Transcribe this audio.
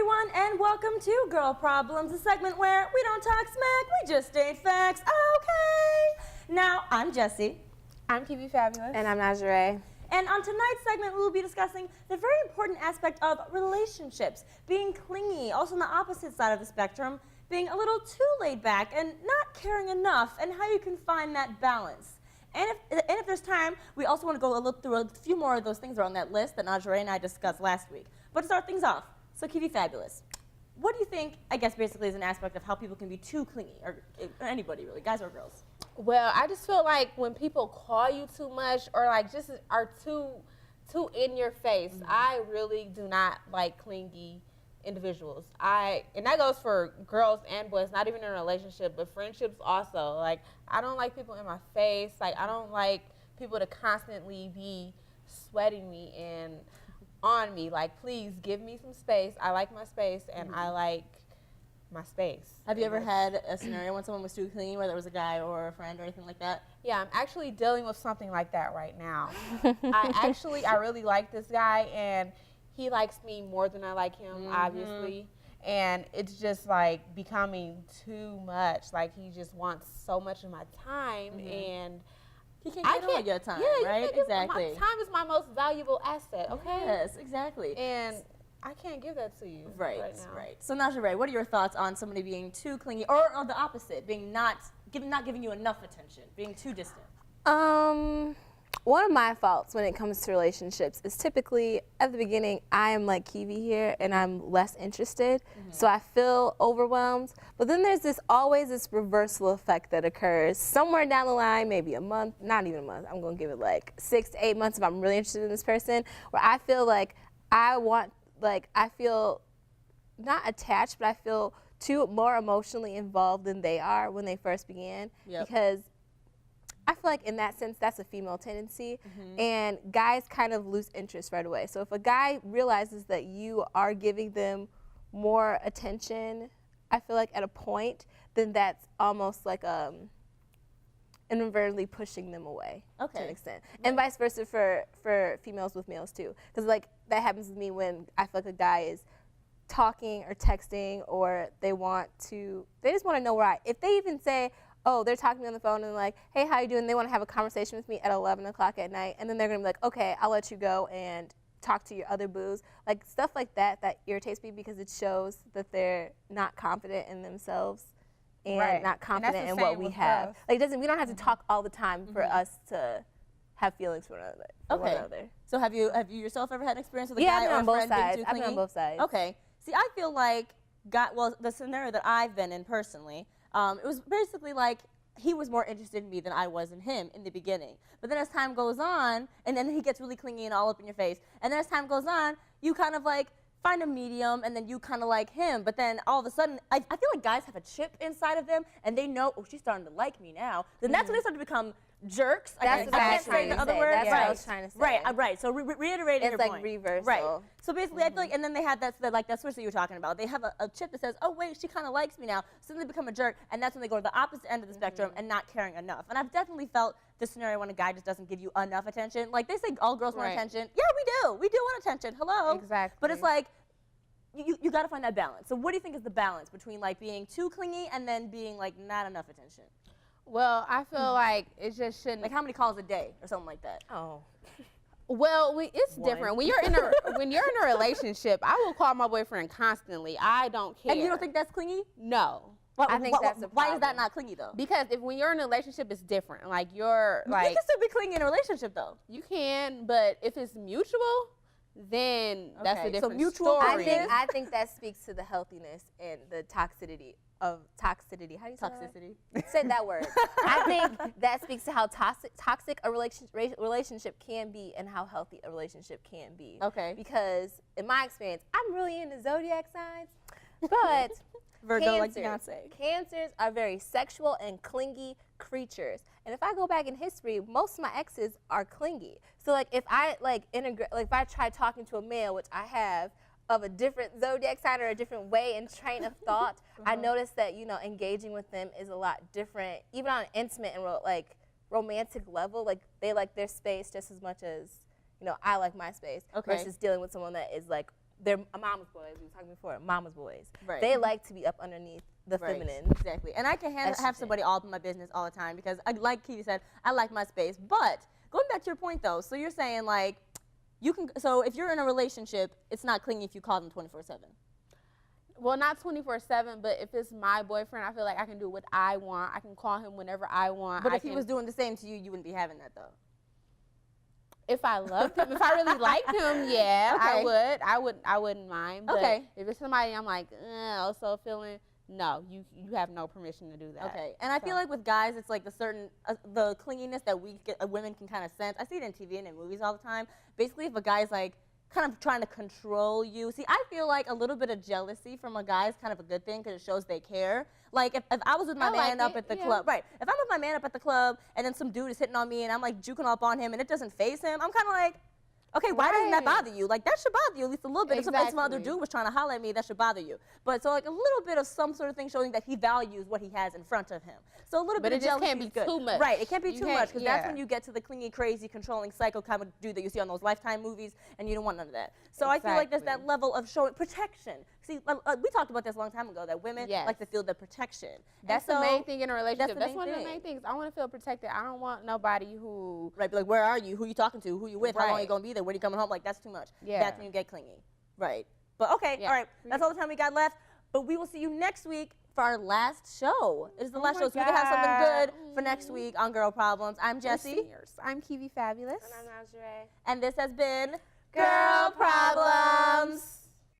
everyone, and welcome to Girl Problems, a segment where we don't talk smack, we just state facts, okay? Now, I'm Jessie. I'm Kiwi Fabulous. And I'm Najee. And on tonight's segment, we will be discussing the very important aspect of relationships, being clingy, also on the opposite side of the spectrum, being a little too laid back and not caring enough, and how you can find that balance. And if there's time, we also want to go through a few more of those things that are on that list that Najee and I discussed last week. But to start things off, so Kiwi Fabulous, what do you think, I guess basically is an aspect of how people can be too clingy, or anybody really, guys or girls? Well, I just feel like when people call you too much or like just are too in your face, I really do not like clingy individuals. And that goes for girls and boys, not even in a relationship, but friendships also. Like, I don't like people in my face. Like, I don't like people to constantly be sweating me and on me. Like, please give me some space. I like my space, and I like my space. Have you ever had a scenario when someone was too clingy, whether it was a guy or a friend or anything like that? Yeah, I'm actually dealing with something like that right now. I really like this guy, and he likes me more than I like him, obviously. And it's just like becoming too much. Like, he just wants so much of my time, and He can't get all your time, right? Exactly. My time is my most valuable asset, okay? Yes, exactly. And I can't give that to you right now. Right. So Najee, what are your thoughts on somebody being too clingy, or the opposite, being not giving you enough attention, being too distant? One of my faults when it comes to relationships is typically at the beginning I am like Kiwi here and I'm less interested, so I feel overwhelmed. But then there's always this reversal effect that occurs somewhere down the line, maybe a month, not even a month. I'm gonna give it like 6 to 8 months if I'm really interested in this person, where I feel like I feel not attached, but I feel more emotionally involved than they are when they first began, because I feel like in that sense, that's a female tendency, and guys kind of lose interest right away. So if a guy realizes that you are giving them more attention, I feel like at a point, then that's almost like inadvertently pushing them away to an extent. And vice versa for females with males too. Because like that happens with me when I feel like a guy is talking or texting, or they just want to know where if they even say, oh, they're talking to me on the phone and like, hey, how you doing? They want to have a conversation with me at 11 o'clock at night, and then they're going to be like, okay, I'll let you go and talk to your other boos. Like, stuff like that irritates me, because it shows that they're not confident in themselves and not confident in what we have. Girls. Like, we don't have to talk all the time for us to have feelings for one another. So have you yourself ever had an experience with a guy or a friend being too clingy? I've been on both sides. Okay. See, I feel like, the scenario that I've been in personally, it was basically like he was more interested in me than I was in him in the beginning. But then as time goes on, and then he gets really clingy and all up in your face, and then as time goes on, you kind of like find a medium, and then you kind of like him. But then all of a sudden, I feel like guys have a chip inside of them, and they know, oh, she's starting to like me now. Then that's when they start to become jerks. That's what I was trying to say. That's what I was trying to say. Right. So reiterating your point. It's like reversal. Right. So basically, I feel like, and then they have that switch that you were talking about. They have a chip that says, oh wait, she kind of likes me now. So then they become a jerk, and that's when they go to the opposite end of the spectrum and not caring enough. And I've definitely felt the scenario when a guy just doesn't give you enough attention. Like, they say all girls want attention. Yeah, we do. We do want attention. Hello. Exactly. But it's like, you got to find that balance. So what do you think is the balance between like being too clingy and then being like not enough attention? Well, I feel like it just shouldn't. Like, how many calls a day or something like that? Oh. Well, it's different. When you're in a relationship, I will call my boyfriend constantly. I don't care. And you don't think that's clingy? No. I think that's a problem. Why is that not clingy though? Because when you're in a relationship, it's different. Like, you're like. You can still be clingy in a relationship though. You can, but if it's mutual, then that's a different so mutual story. I think that speaks to the healthiness and the toxicity. How do you say Toxicity. that? Say that word. I think that speaks to how toxic a relationship can be and how healthy a relationship can be. Okay. Because in my experience, I'm really into zodiac signs, but Virgo, like Beyonce. Cancers are very sexual and clingy creatures. And if I go back in history, most of my exes are clingy. So like if I if I try talking to a male, which I have, of a different zodiac sign or a different way and train of thought, I noticed that, engaging with them is a lot different, even on an intimate and romantic level. Like, they like their space just as much as, I like my space, versus dealing with someone that is like they're mama's boys. We were talking before, mama's boys. Right. They like to be up underneath the feminine. Exactly. And I can have somebody all up in my business all the time because, like Keely said, I like my space. But going back to your point, though, so you're saying, like, so if you're in a relationship, it's not clingy if you call them 24/7. Well, not 24/7, but if it's my boyfriend, I feel like I can do what I want. I can call him whenever I want. But if he was doing the same to you, you wouldn't be having that, though. If I loved him, if I really liked him, yeah, Okay. I wouldn't mind. But Okay. if it's somebody I'm like, also feeling, no, you have no permission to do that. Okay, and I feel like with guys, it's like the certain, the clinginess that women can kind of sense. I see it in TV and in movies all the time. Basically, if a guy's like kind of trying to control you. See, I feel like a little bit of jealousy from a guy is kind of a good thing because it shows they care. Like if I was with my man up at the club, right? If I'm with my man up at the club and then some dude is hitting on me and I'm like juking up on him and it doesn't faze him, I'm kind of like, okay, why doesn't that bother you? Like, that should bother you at least a little bit. If some other dude was trying to holler at me, that should bother you. But so, like, a little bit of some sort of thing showing that he values what he has in front of him. So a little bit of jealousy can't be is good. too much. Right, it can't be too much because that's when you get to the clingy, crazy, controlling, psycho kind of dude that you see on those Lifetime movies, and you don't want none of that. So I feel like there's that level of showing protection. See, we talked about this a long time ago, that women like to feel the protection. That's the main thing in a relationship. That's one of the thing. main things. I want to feel protected. I don't want nobody who... Right, be like, where are you? Who you talking to? Who you with? How long you going to be there? When you coming home? Like, that's too much. Yeah. That's when you get clingy. Right. But okay, all right. That's all the time we got left. But we will see you next week for our last show. It is the last show, so we can have something good for next week on Girl Problems. I'm Jessie. I'm Kiwi Fabulous. And I'm Nazare. And this has been Girl Problems.